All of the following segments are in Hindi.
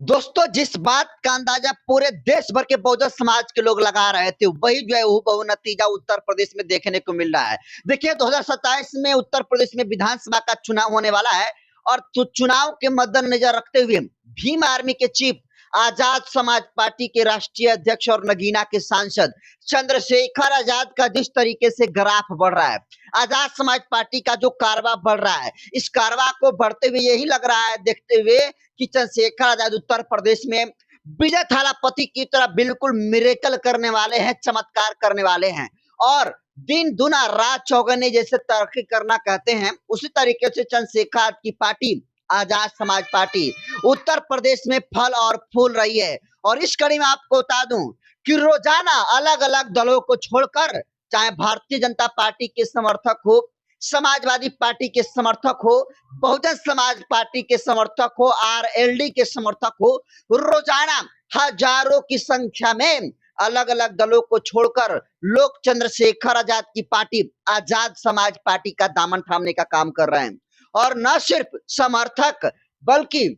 दोस्तों, जिस बात का अंदाजा पूरे देश भर के बहुजन समाज के लोग लगा रहे थे, वही जो है हूबहू नतीजा उत्तर प्रदेश में देखने को मिल रहा है। देखिए, 2027 में उत्तर प्रदेश में विधानसभा का चुनाव होने वाला है और चुनाव के मद्देनजर रखते हुए भीम आर्मी के चीफ, आजाद समाज पार्टी के राष्ट्रीय अध्यक्ष और नगीना के सांसद चंद्रशेखर आजाद का जिस तरीके से ग्राफ बढ़ रहा है, आजाद समाज पार्टी का जो कारवा बढ़ रहा है, इस कारवा को बढ़ते हुए यही लग रहा है देखते हुए कि चंद्रशेखर आजाद उत्तर प्रदेश में विजय थालापति की तरह बिल्कुल मिरेकल करने वाले हैं, चमत्कार करने वाले हैं और दिन दुना रात चौगने जैसे तरक्की करना कहते हैं, उसी तरीके से चंद्रशेखर की पार्टी आजाद समाज पार्टी उत्तर प्रदेश में फल और फूल रही है। और इस कड़ी में आपको बता दूं कि रोजाना अलग अलग दलों को छोड़कर, चाहे भारतीय जनता पार्टी के समर्थक हो, समाजवादी पार्टी के समर्थक हो, बहुजन समाज पार्टी के समर्थक हो, आरएलडी के समर्थक हो, रोजाना हजारों की संख्या में अलग अलग दलों को छोड़कर लोग चंद्रशेखर आजाद की पार्टी आजाद समाज पार्टी का दामन थामने का काम कर रहे हैं। और न सिर्फ समर्थक बल्कि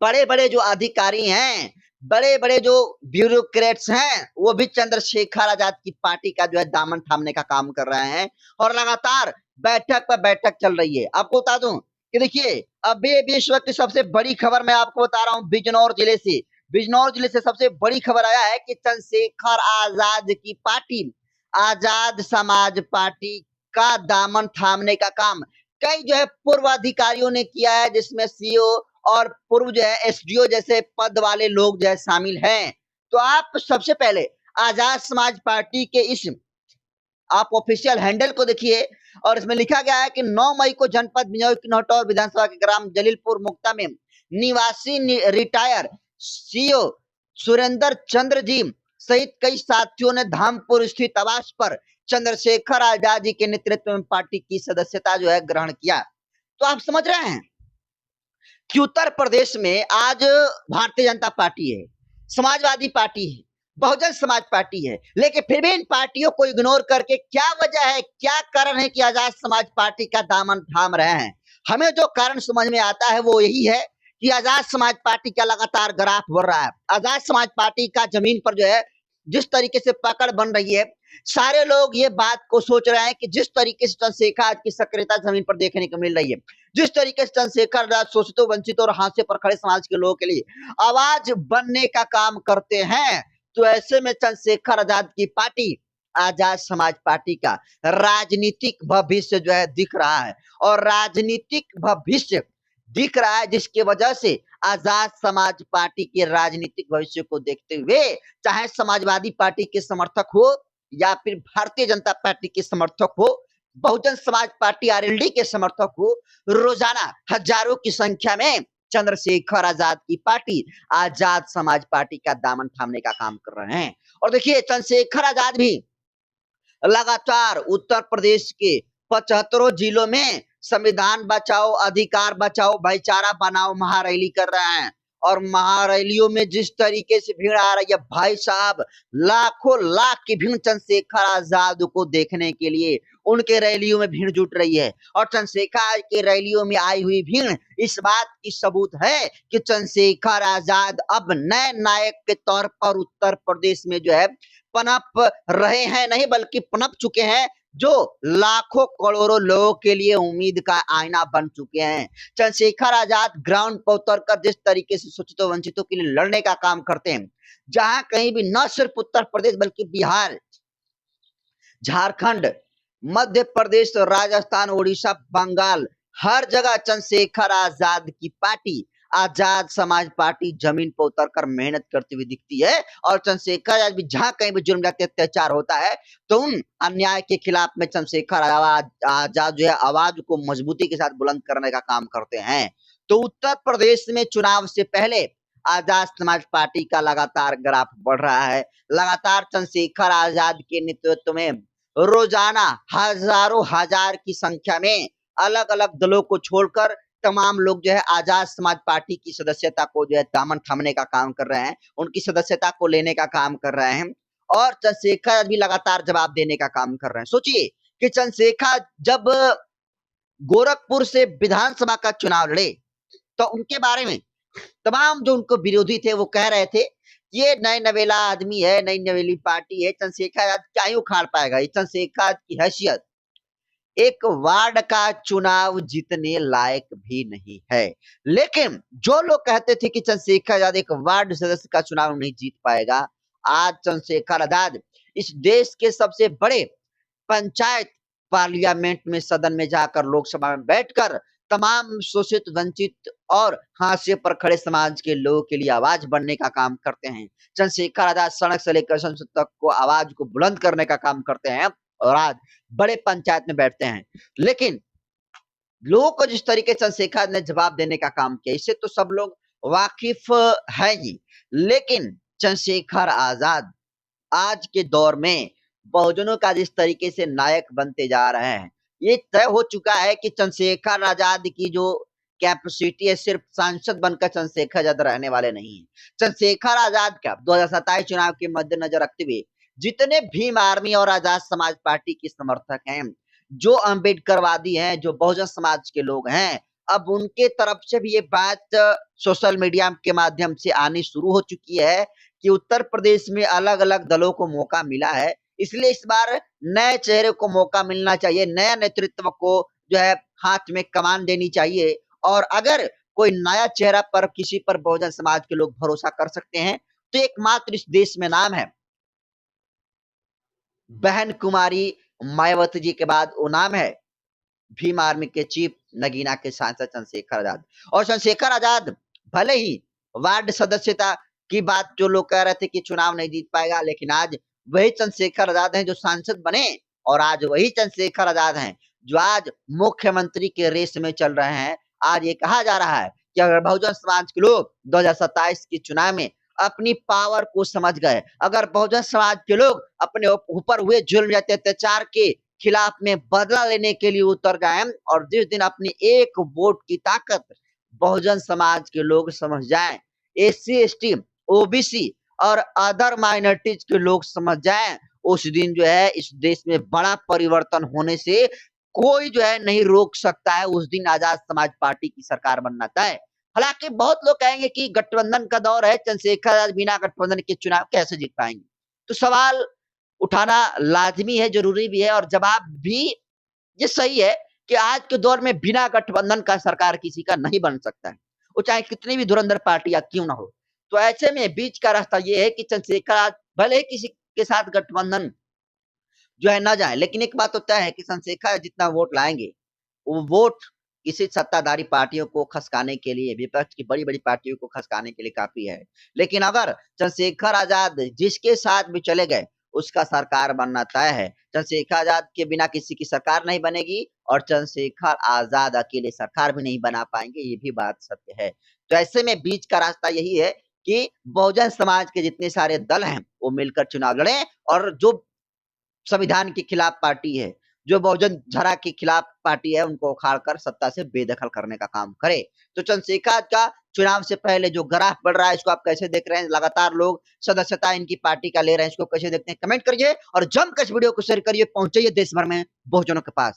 बड़े बड़े जो अधिकारी हैं, बड़े बड़े जो ब्यूरोक्रेट्स हैं, वो भी चंद्रशेखर आजाद की पार्टी का जो है दामन थामने का काम कर रहे हैं और लगातार बैठक पर बैठक चल रही है। आपको बता दूं कि देखिए, अभी इस वक्त की सबसे बड़ी खबर मैं आपको बता रहा हूं बिजनौर जिले से। बिजनौर जिले से सबसे बड़ी खबर आया है कि चंद्रशेखर आजाद की पार्टी आजाद समाज पार्टी का दामन थामने का काम कई जो है पूर्व अधिकारियों ने किया है, जिसमें सीओ और पूर्व जो है एसडीओ जैसे पद वाले लोग जो है शामिल हैं। तो आप सबसे पहले आजाद समाज पार्टी के इस आप ऑफिशियल हैंडल को देखिए और इसमें लिखा गया है कि 9 मई को जनपद बिजनौर की नौटौर विधानसभा के ग्राम जलीलपुर मुक्ता में निवासी रिटायर सीओ सुरेंद्र चंद्र जी सहित कई साथियों ने धामपुर स्थित आवास पर चंद्रशेखर आजाद जी के नेतृत्व में पार्टी की सदस्यता जो है ग्रहण किया। तो आप समझ रहे हैं कि उत्तर प्रदेश में आज भारतीय जनता पार्टी है, समाजवादी पार्टी है, बहुजन समाज पार्टी है, लेकिन फिर भी इन पार्टियों को इग्नोर करके क्या वजह है, क्या कारण है कि आजाद समाज पार्टी का दामन थाम रहे हैं। हमें जो कारण समझ में आता है वो यही है कि आजाद समाज पार्टी का लगातार ग्राफ बढ़ रहा है। आजाद समाज पार्टी का जमीन पर जो है जिस तरीके से पकड़ बन रही है, सारे लोग ये बात को सोच रहे हैं कि जिस तरीके से चंद्रशेखर की सक्रियता जमीन पर देखने को मिल रही है, जिस तरीके से चंद्रशेखर आजाद शोषितों, वंचितों और हाशिए पर खड़े समाज के लोगों के लिए आवाज बनने का काम करते हैं, तो ऐसे में चंद्रशेखर आजाद की पार्टी आजाद समाज पार्टी का राजनीतिक भविष्य जो है दिख रहा है और राजनीतिक भविष्य दिख रहा है जिसकी वजह से आजाद समाज पार्टी के राजनीतिक भविष्य को देखते हुए, चाहे समाजवादी पार्टी के समर्थक हो या फिर भारतीय जनता पार्टी के समर्थक हो, बहुजन समाज पार्टी आरएलडी के समर्थक हो, रोजाना हजारों की संख्या में चंद्रशेखर आजाद की पार्टी आजाद समाज पार्टी का दामन थामने का काम कर रहे हैं। और देखिए, चंद्रशेखर आजाद भी लगातार उत्तर प्रदेश के 75 जिलों में संविधान बचाओ, अधिकार बचाओ, भाईचारा बनाओ महारैली कर रहे हैं और महारैलियों में जिस तरीके से भीड़ आ रही है, भाई साहब, लाखों लाख की भीड़ चंद्रशेखर आजाद को देखने के लिए उनके रैलियों में भीड़ जुट रही है। और चंद्रशेखर के रैलियों में आई हुई भीड़ इस बात की सबूत है कि चंद्रशेखर आजाद अब नए नायक के तौर पर उत्तर प्रदेश में जो है पनप रहे हैं, नहीं बल्कि पनप चुके हैं, जो लाखों करोड़ों लोगों के लिए उम्मीद का आईना बन चुके हैं। चंद्रशेखर आजाद ग्राउंड पर उतरकर जिस तरीके से शोषितों वंचितों के लिए लड़ने का काम करते हैं, जहां कहीं भी न सिर्फ उत्तर प्रदेश बल्कि बिहार, झारखंड, मध्य प्रदेश, राजस्थान, उड़ीसा, बंगाल, हर जगह चंद्रशेखर आजाद की पार्टी आजाद समाज पार्टी जमीन पर उतरकर मेहनत करती हुई दिखती है। और चंद्रशेखर आजाद भी जहां कहीं भी जुर्म जाति अत्याचार होता है तो उन अन्याय के खिलाफ में चंद्रशेखर आजाद जो है आवाज को मजबूती के साथ बुलंद करने का काम करते हैं। तो उत्तर प्रदेश में चुनाव से पहले आजाद समाज पार्टी का लगातार ग्राफ बढ़ रहा है। लगातार चंद्रशेखर आजाद के नेतृत्व में रोजाना हजारों हजार की संख्या में अलग अलग दलों को छोड़कर तमाम लोग जो है आजाद समाज पार्टी की सदस्यता को जो है दामन थामने का काम कर रहे हैं, उनकी सदस्यता को लेने का काम कर रहे हैं और चंद्रशेखर भी लगातार जवाब देने का काम कर रहे हैं। सोचिए कि चंद्रशेखर जब गोरखपुर से विधानसभा का चुनाव लड़े तो उनके बारे में तमाम जो उनको विरोधी थे वो कह रहे थे ये नए नवेला आदमी है, नई नवेली पार्टी है, चंद्रशेखर आजाद क्या ही उखाड़ पाएगा। ये चंद्रशेखर आजाद की हैसियत एक वार्ड का चुनाव जीतने लायक भी नहीं है। लेकिन जो लोग कहते थे कि चंद्रशेखर आजाद एक वार्ड सदस्य का चुनाव नहीं जीत पाएगा, आज चंद्रशेखर आजाद इस देश के सबसे बड़े पंचायत पार्लियामेंट में सदन में जाकर लोकसभा में बैठकर तमाम शोषित वंचित और हाशिए पर खड़े समाज के लोगों के लिए आवाज बनने का काम करते हैं। चंद्रशेखर आजाद सड़क से लेकर संसद तक को आवाज को बुलंद करने का काम करते हैं और आज बड़े पंचायत में बैठते हैं। लेकिन लोगों को जिस तरीके से चंद्रशेखर ने जवाब देने का काम किया इससे तो सब लोग वाकिफ है ही। लेकिन चंद्रशेखर आजाद आज के दौर में बहुजनों का जिस तरीके से नायक बनते जा रहे हैं, ये तय हो चुका है कि चंद्रशेखर आजाद की जो कैपेसिटी है सिर्फ सांसद बनकर चंद्रशेखर आजाद रहने वाले नहीं है। चंद्रशेखर आजाद का 2027 चुनाव के मद्देनजर रखते हुए जितने भीम आर्मी और आजाद समाज पार्टी के समर्थक हैं, जो अम्बेडकरवादी हैं, जो बहुजन समाज के लोग हैं, अब उनके तरफ से भी ये बात सोशल मीडिया के माध्यम से आनी शुरू हो चुकी है कि उत्तर प्रदेश में अलग-अलग दलों को मौका मिला है, इसलिए इस बार नए चेहरे को मौका मिलना चाहिए, नया नेतृत्व को जो है हाथ में कमान देनी चाहिए। और अगर कोई नया चेहरा पर किसी पर बहुजन समाज के लोग भरोसा कर सकते हैं, तो एकमात्र इस देश में नाम है बहन कुमारी मायावती जी के बाद वो नाम है भीम आर्मी के चीफ नगीना के सांसद चंद्रशेखर आजाद। और चंद्रशेखर आजाद भले ही वार्ड सदस्यता की बात जो लोग कह रहे थे कि चुनाव नहीं जीत पाएगा, लेकिन आज वही चंद्रशेखर आजाद हैं जो सांसद बने और आज वही चंद्रशेखर आजाद हैं जो आज मुख्यमंत्री के रेस में चल रहे हैं। आज ये कहा जा रहा है कि अगर बहुजन समाज के लोग 2027 के चुनाव में अपनी पावर को समझ गए, अगर बहुजन समाज के लोग अपने ऊपर हुए जुल्म या अत्याचार के खिलाफ में बदला लेने के लिए उतर गए और जिस दिन अपनी एक वोट की ताकत बहुजन समाज के लोग समझ जाएं, एससी एसटी ओबीसी और अदर माइनॉरिटीज के लोग समझ जाएं, उस दिन जो है इस देश में बड़ा परिवर्तन होने से कोई जो है नहीं रोक सकता है। उस दिन आजाद समाज पार्टी की सरकार बनना तय। हालांकि बहुत लोग कहेंगे कि गठबंधन का दौर है, चंद्रशेखर आजाद बिना गठबंधन के चुनाव कैसे जीत पाएंगे। तो सवाल उठाना लाजमी है, जरूरी भी है और जवाब भी ये सही है कि आज के दौर में बिना गठबंधन का सरकार किसी का नहीं बन सकता है, वो चाहे कितनी भी धुरंधर पार्टियां क्यों ना हो। तो ऐसे में बीच का रास्ता ये है कि चंद्रशेखर आज भले ही किसी के साथ गठबंधन जो है ना जाए, लेकिन एक बात तो तय है कि चंद्रशेखर जितना वोट लाएंगे वो वोट किसी सत्ताधारी पार्टियों को खसकाने के लिए, विपक्ष की बड़ी-बड़ी पार्टियों को खसकाने के लिए काफ़ी है। लेकिन अगर चंद्रशेखर आज़ाद जिसके साथ भी चले गए, उसका सरकार बनना तय है। चंद्रशेखर आज़ाद के बिना किसी की सरकार नहीं बनेगी और चंद्रशेखर आज़ाद अकेले सरकार भी नहीं बना पाएँगे, ये भी बात सत्य है। तो ऐसे में बीच का रास्ता यही है कि बहुजन समाज के जितने सारे दल हैं, वो मिलकर चुनाव लड़ें और जो संविधान के खिलाफ पार्टी है, जो बहुजन धरा के खिलाफ पार्टी है, उनको उखाड़कर सत्ता से बेदखल करने का काम करे। तो चंद्रशेखर का चुनाव से पहले जो ग्राफ बढ़ रहा है, इसको आप कैसे देख रहे हैं? लगातार लोग सदस्यता इनकी पार्टी का ले रहे हैं, इसको कैसे देखते हैं? कमेंट करिए और जमकर इस वीडियो को शेयर करिए, पहुँचाइए देश भर में बहुजनों के पास।